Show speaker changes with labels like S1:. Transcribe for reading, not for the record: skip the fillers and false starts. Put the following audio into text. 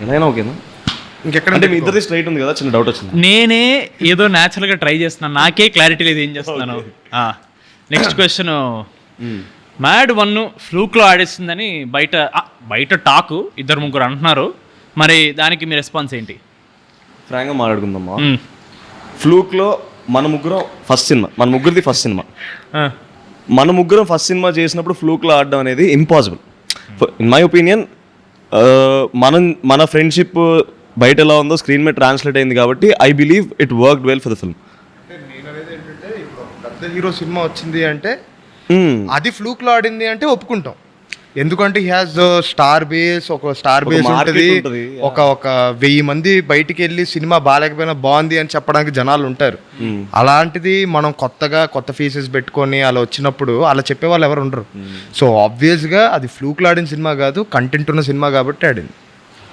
S1: ఎలా ఓకేనా?
S2: ఇంకెక్కడ
S1: అంటే మీ ఇద్దరిది స్ట్రైట్ ఉంది కదా, చిన్న డౌట్ వచ్చింది.
S3: నేనే ఏదో న్యాచురల్గా ట్రై చేస్తున్నాను, నాకే క్లారిటీ లేదు ఏం చేస్తున్నాను. నెక్స్ట్ క్వశ్చన్, మ్యాడ్ 1 ఫ్లూక్లో ఆడేసిందని బయట టాక్ ఇద్దరు ముగ్గురు అంటున్నారు, మరి దానికి మీ రెస్పాన్స్ ఏంటి?
S1: ఫ్రాంక్గా మాట్లాడుకుందామా. ఫ్లూక్లో మన ముగ్గురిది ఫస్ట్ సినిమా. మన ముగ్గురం ఫస్ట్ సినిమా చేసినప్పుడు ఫ్లూక్లో ఆడడం అనేది ఇంపాసిబుల్ ఇన్ మై ఒపీనియన్. మన ఫ్రెండ్షిప్ బయట ఎలా ఉందో స్క్రీన్ మీద ట్రాన్స్లేట్ అయింది కాబట్టి I believe it worked well for the film.
S2: నేను అనేది ఏంటంటే, ఇప్పుడు పెద్ద హీరో సినిమా వచ్చింది అంటే అది ఫ్లూక్లో ఆడింది అంటే ఒప్పుకుంటాం. ఎందుకంటే హీ హాజ్ స్టార్ బేస్ ఉంటుంది. ఒక 1000 మంది బయటికి వెళ్ళి సినిమా బాగాలేకపోయినా బాగుంది అని చెప్పడానికి జనాలు ఉంటారు. అలాంటిది మనం కొత్త ఫేసెస్ పెట్టుకొని అలా వచ్చినప్పుడు అలా చెప్పే వాళ్ళు ఎవరు ఉండరు. సో ఆబ్వియస్గా అది ఫ్లూక్లో ఆడిన సినిమా కాదు, కంటెంట్ ఉన్న సినిమా కాబట్టి ఆడింది.